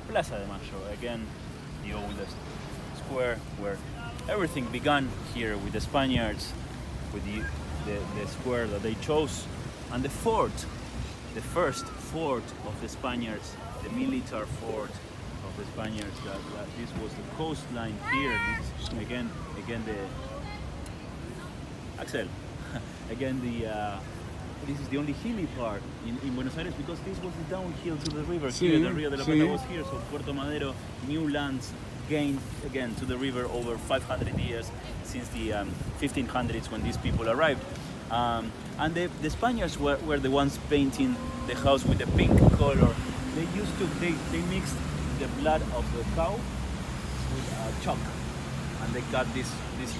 Plaza de Mayo, again, the oldest square where everything began here with the Spaniards, with the square that they chose, and the fort, the first fort of the Spaniards, the military fort of the Spaniards. That this was the coastline here. This again the Axel, again this is the only hilly part in Buenos Aires, because this was the downhill to the river here. The Rio de la Plata was here, so Puerto Madero, new lands gained again to the river over 500 years since the 1500s when these people arrived. And the Spaniards were the ones painting the house with the pink color. They mixed the blood of the cow with chalk, and they got this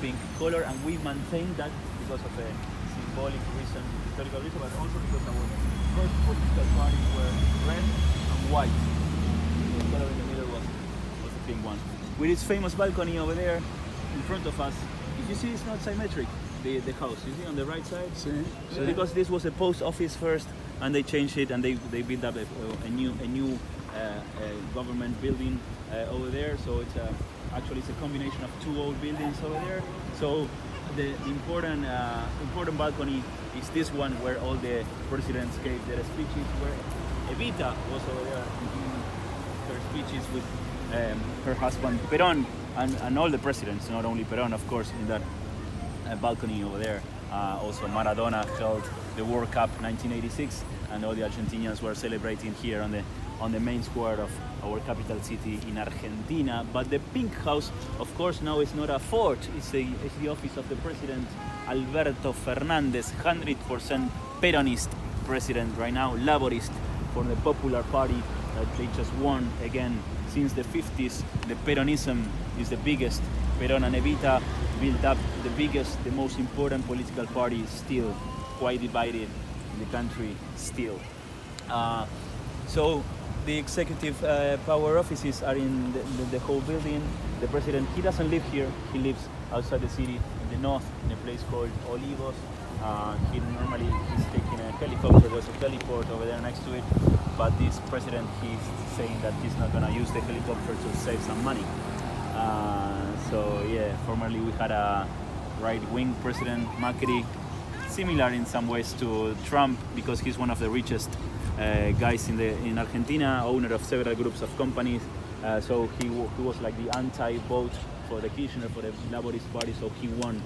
pink color, and we maintain that because of a symbolic reason, historical reason, but also because our first political parties were red and white. The color in the middle was the pink one. With its famous balcony over there in front of us, if you see, it's not symmetric, the house. You see on the right side? So because this was a post office first, and they changed it, and they built up a new government building over there. So it's actually it's a combination of two old buildings over there. So the important balcony is this one, where all the presidents gave their speeches, where Evita was over there giving her speeches with her husband Perón, and all the presidents, not only Perón, of course, in that balcony over there. Also Maradona held the World Cup 1986, and all the Argentinians were celebrating here on the main square of our capital city in Argentina. But the pink house, of course, now is not a fort, it's the office of the president, Alberto Fernandez, 100% Peronist president right now, laborist for the Popular Party that they just won again. Since the 50s, the Peronism is the biggest. Perón and Evita built up the biggest, the most important political party, still quite divided in the country still. So the executive power offices are in the whole building. The president, he doesn't live here, he lives outside the city in the north, in a place called Olivos. He's taking a helicopter. There's a heliport over there next to it, but this president, he's saying that he's not gonna use the helicopter to save some money. So yeah, formerly we had a right-wing president, Macri, similar in some ways to Trump, because he's one of the richest guys in Argentina, owner of several groups of companies. So he was like the anti-vote for the Kirchner, for the Laborist Party. So he won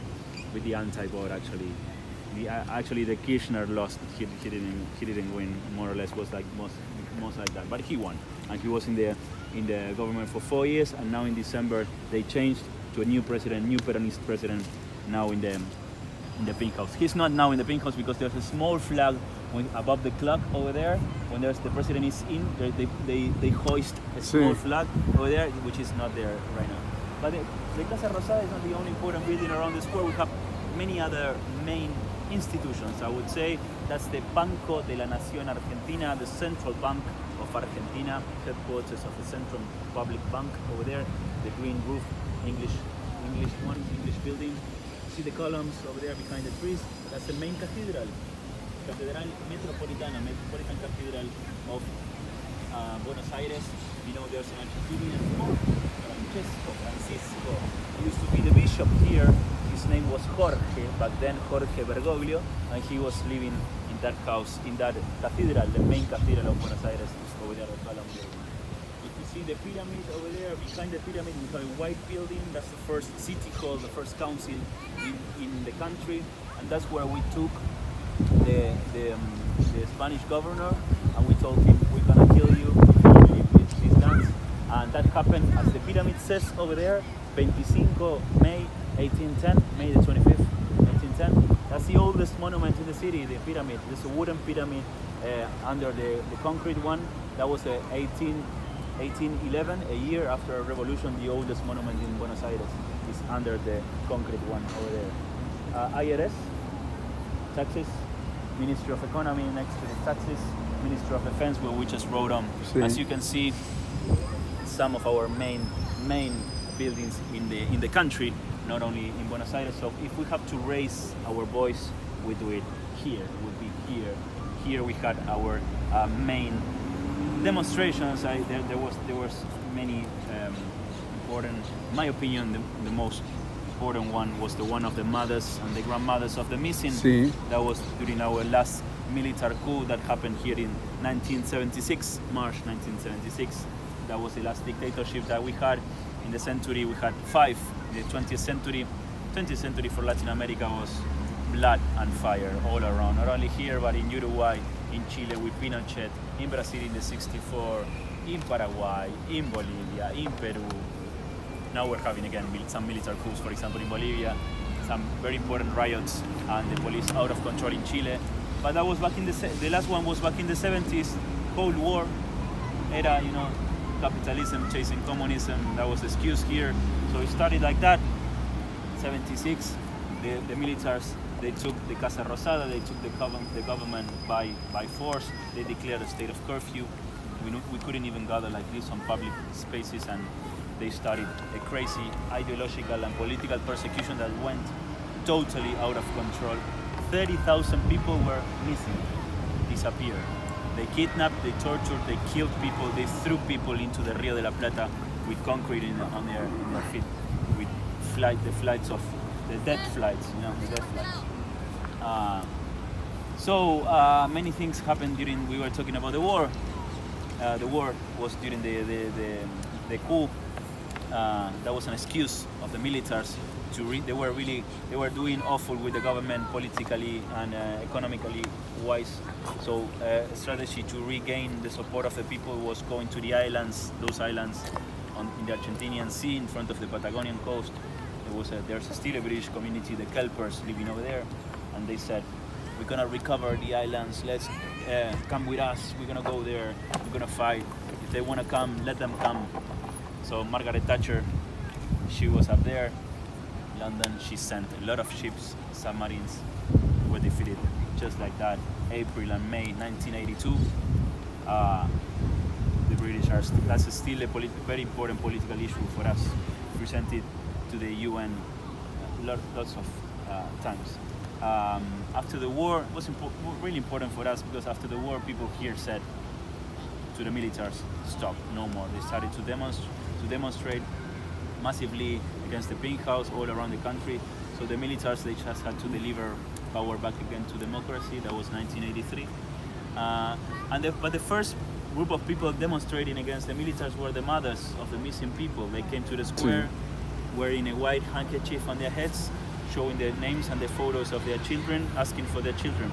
with the anti-vote. Actually, the Kirchner lost. He didn't win. More or less was like most like that. But he won, and he was in the government for 4 years. And now in December they changed to a new president, new Peronist president, now in the pink house. He's not now in the pink house because there's a small flag above the clock over there. When the president is in, they hoist a small flag over there, which is not there right now. But the Casa Rosada is not the only important building around the square. We have many other main institutions. I would say that's the Banco de la Nación Argentina, the central bank of Argentina, headquarters of the Central Public Bank over there, the green roof, English building. See the columns over there behind the trees? That's the main cathedral, Catedral Metropolitan Cathedral of Buenos Aires. You know, there's an Argentinian monk, Francisco. He used to be the bishop here. His name was Jorge, back then Jorge Bergoglio, and he was living in that house, in that cathedral, the main cathedral of Buenos Aires, over there at Column Building. If you see the pyramid over there, behind the pyramid, we have a white building. That's the first city hall, the first council in the country, and that's where we took the Spanish governor, and we told him, we're gonna kill you if you leave these lands. And that happened, as the pyramid says over there, 25 May 1810, May the 25th, 1810. That's the oldest monument in the city, the pyramid. There's a wooden pyramid under the concrete one. That was 1811, a year after a revolution. The oldest monument in Buenos Aires is under the concrete one over there. IRS, taxes, Ministry of Economy next to the taxes, Ministry of Defense, where we just rode on. As you can see, some of our main buildings in the country, not only in Buenos Aires. So if we have to raise our voice, we do it here. It would be here. Here we had our main demonstrations. There was many important. In my opinion, the most important one was the one of the mothers and the grandmothers of the missing. Sí. That was during our last military coup that happened here in 1976, March 1976. That was the last dictatorship that we had in the century. We had 5. The 20th century for Latin America was blood and fire all around, not only here but in Uruguay, in Chile with Pinochet, in Brazil in the 64, in Paraguay, in Bolivia, in Peru. Now we're having again some military coups, for example in Bolivia, some very important riots and the police out of control in Chile. But that was back in the last one was back in the 70s, Cold War era, you know, capitalism chasing communism. That was the excuse here. So it started like that. 76, the militaries, they took the Casa Rosada, they took the government by force. They declared a state of curfew. We couldn't even gather like this on public spaces, and they started a crazy ideological and political persecution that went totally out of control. 30,000 people were missing, disappeared. They kidnapped, they tortured, they killed people, they threw people into the Rio de la Plata with concrete on their feet, with the flights of the death flights, you know, the death flights. So many things happened during. We were talking about the war. The war was during the coup. That was an excuse of the militaries to they were doing awful with the government politically and economically wise. So a strategy to regain the support of the people was going to the islands, those islands in the Argentinian Sea in front of the Patagonian coast. There's still a British community, the Kelpers, living over there, and they said, we're gonna recover the islands, let's come with us, we're gonna go there, we're gonna fight. If they wanna come, let them come. So Margaret Thatcher, she was up there, London, she sent a lot of ships, submarines, were defeated just like that. April and May 1982, the British that's still a very important political issue for us, presented to the UN lots of times. After the war, it was really important for us because after the war, people here said to the militaries, stop, no more. They started to demonstrate massively against the Pink House all around the country. So the militaries, they just had to deliver power back again to democracy. That was 1983. But the first group of people demonstrating against the militaries were the mothers of the missing people. They came to the square wearing a white handkerchief on their heads, showing their names and the photos of their children, asking for their children.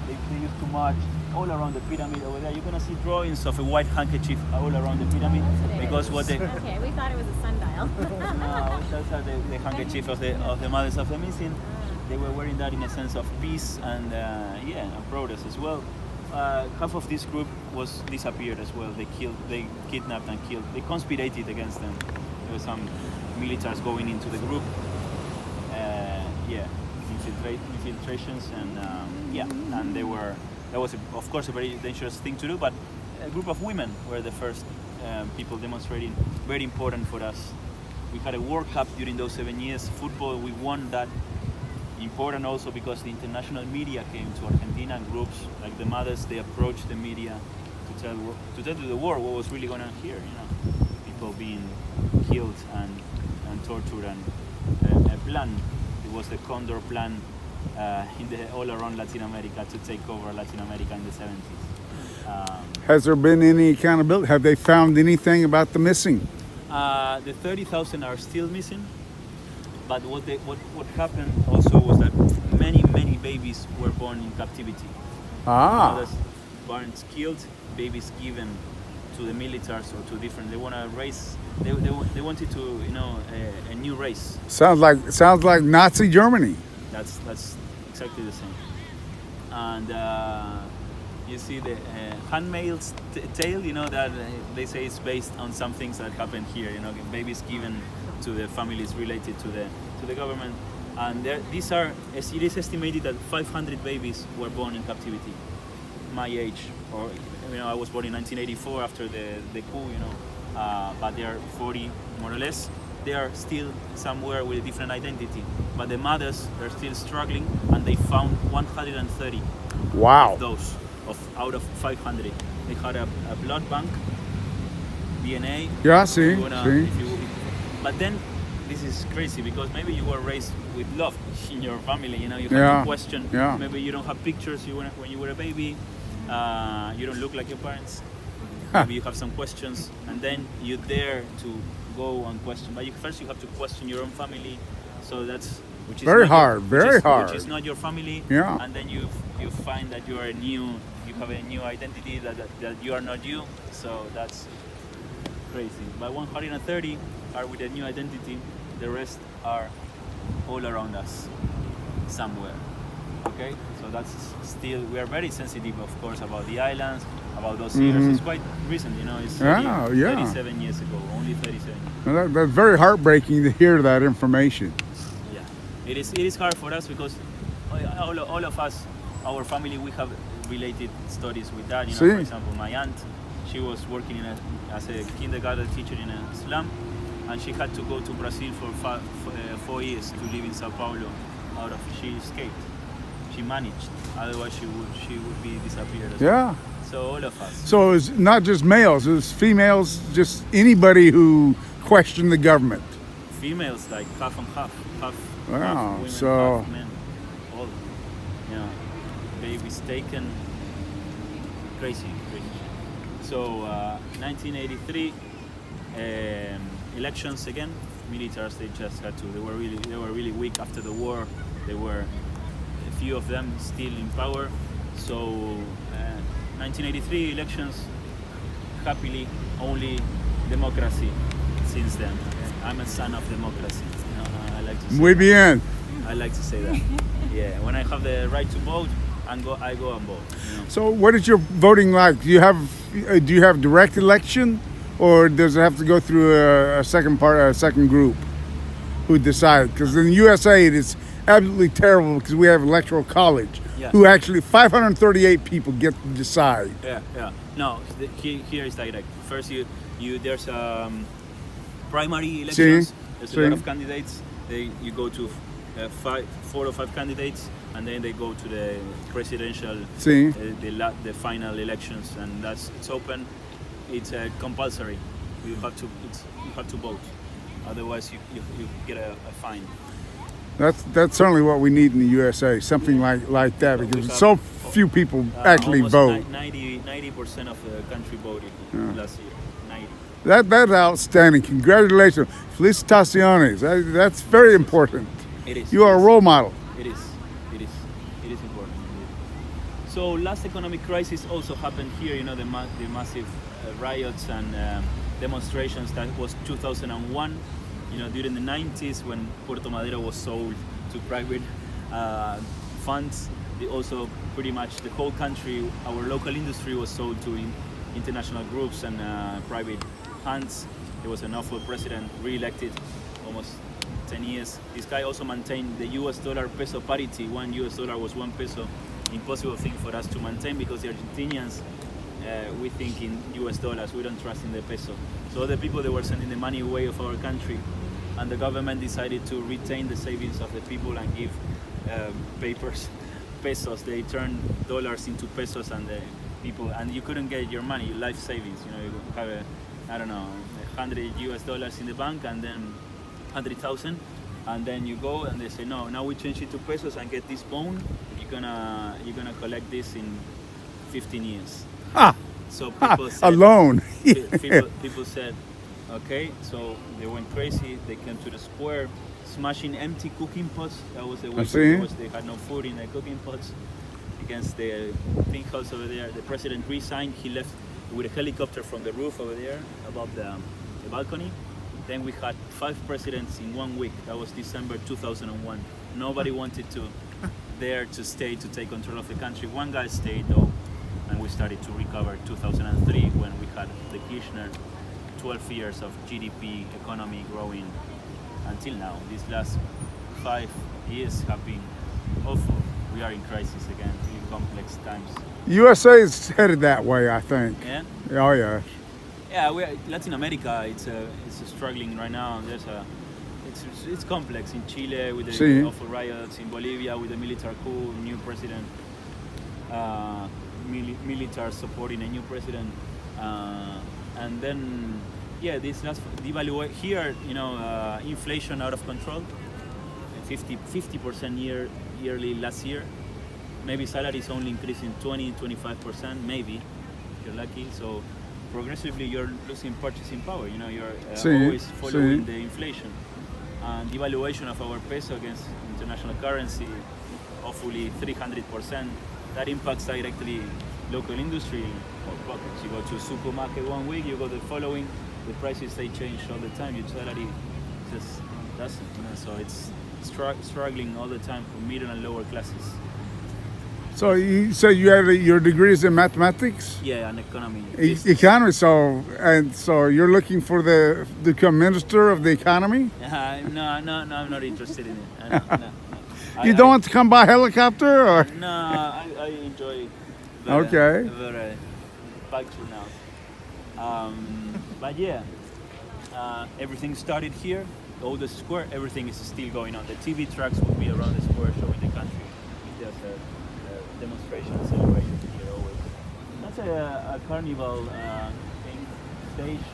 They used to march all around the pyramid over there. You're gonna see drawings of a white handkerchief all around the pyramid because what they. Okay, we thought it was a sundial. No, those are the handkerchief of the mothers of the missing. They were wearing that in a sense of peace and and protest as well. Half of this group was disappeared as well. They kidnapped and killed. They conspirated against them. There were some militaries going into the group. Infiltrations and that was of course a very dangerous thing to do, but a group of women were the first people demonstrating, very important for us. We had a World Cup during those 7 years, football, we won that. Important also because the international media came to Argentina, and groups like the mothers, they approached the media to tell to the world what was really going on here, you know, people being killed and tortured, and a plan. It was the Condor plan all around Latin America to take over Latin America in the 70s. Has there been any accountability? Have they found anything about the missing? The 30,000 are still missing, but what happened also was that many babies were born in captivity. Parents killed, babies given to the militaries or to different. They want to raise. They wanted to, you know, a new race. Sounds like Nazi Germany. That's exactly the same. And you see the Handmaid's Tale. You know that they say it's based on some things that happened here. You know, babies given to the families related to the government. And it is estimated that 500 babies were born in captivity. My age, or you know, I was born in 1984 after the coup. You know, but they are 40 more or less. They are still somewhere with a different identity. But the mothers are still struggling, and they found 130. Wow. Of those out of 500. They had a blood bank, DNA. Yeah, If you see, wanna- see. if you- But then this is crazy because maybe you were raised with love in your family. You know, you have Yeah, to question. yeah. Maybe you don't have pictures when you were a baby. You don't look like your parents. Huh. Maybe you have some questions, and then you dare to go and question. But first you have to question your own family. So that's which is Very not hard, very hard. Which is not your family. Yeah. And then you find that you have a new identity that you are not you. So that's crazy. But 130 are with a new identity. The rest are all around us, somewhere. Okay, so that's still, we are very sensitive, of course, about the islands, about those years. It's quite recent, you know. It's 37 years ago, only 37. Well, that's very heartbreaking to hear that information. Yeah, it is hard for us because all of us, our family, we have related stories with that. You know, for example, my aunt, she was working as a kindergarten teacher in a slum, and she had to go to Brazil for 4 years to live in Sao Paulo. She escaped. She managed. Otherwise, she would be disappeared. Yeah. So all of us. So it's not just males; it's females. Just anybody who questioned the government. Females, like half and half. Half women, so half men. All. Yeah. Babies taken. Crazy. So 1983 elections again. Militaries, they just had to. They were really weak after the war. They were a few of them still in power. So 1983 elections, happily only democracy since then. Okay? I'm a son of democracy. You know, I like to say muy bien. I like to say that. Yeah, when I have the right to vote, I go and vote. You know? So what is your voting like? Do you have direct election, or does it have to go through a second group who decide? Because in the USA it is absolutely terrible because we have electoral college, who actually 538 people get to decide. Yeah. No, here is direct. First, there's primary elections. There's a lot of candidates. You go to 4 or 5 candidates, and then they go to the presidential, the final elections, and it's open. It's compulsory. You have to vote. Otherwise, you get a fine. That's certainly what we need in the USA, something like that, because so few people actually vote. 90% of the country voted last year. 90. That's outstanding. Congratulations, felicitaciones. That's very important. It is. You are a role model. It is important. So last economic crisis also happened here. You know, the massive riots and demonstrations. That was 2001. You know, during the 90s when Puerto Madero was sold to private funds. Also, pretty much the whole country, our local industry was sold to international groups and private hands. There was an awful president re-elected, almost 10 years. This guy also maintained the US dollar peso parity. $1 was 1 peso. Impossible thing for us to maintain because the Argentinians, we think in US dollars, we don't trust in the peso. So the people, they were sending the money away of our country, and the government decided to retain the savings of the people and give pesos. They turned dollars into pesos, and the people, and you couldn't get your money, your life savings. You know, you have $100 in the bank, and then 100,000, and then you go and they say, no, now we change it to pesos and get this bone. You're gonna collect this in 15 years. So people said, alone. people said, okay. So they went crazy. They came to the square, smashing empty cooking pots. That was the way. They had no food in the cooking pots. Against the pink house over there, the president resigned. He left with a helicopter from the roof over there above the balcony. Then we had 5 presidents in 1 week. That was December 2001. Nobody wanted to dare to stay to take control of the country. One guy stayed though, and we started to recover 2003 when we had the Kirchner. 12 years of GDP, economy growing until now. These last 5 years have been awful. We are in crisis again, really complex times. USA is headed that way, I think. Yeah? Oh yeah. Yeah, Latin America, it's struggling right now. It's complex. In Chile with the awful riots, in Bolivia with the military coup, new president. military supporting a new president, and then yeah, this last devaluation here, inflation out of control, 50% yearly last year. Maybe salaries only increasing 20-25%, maybe if you're lucky. So progressively you're losing purchasing power. You're always following the inflation. And devaluation of our peso against international currency, hopefully 300%. That impacts directly local industry or pockets. You go to a supermarket one week, you go the following, the prices they change all the time. Your salary just doesn't. So it's struggling all the time for middle and lower classes. So you say you have your degrees in mathematics? Yeah, and economy. Economy. So you're looking for to become minister of the economy? No, I'm not interested in it. No. You don't want to come by helicopter, or? No, I enjoy the bike tour now. But yeah, everything started here. All the square, everything is still going on. The TV trucks will be around the square showing the country. There's a demonstration, celebration here always. That's a carnival thing, stage.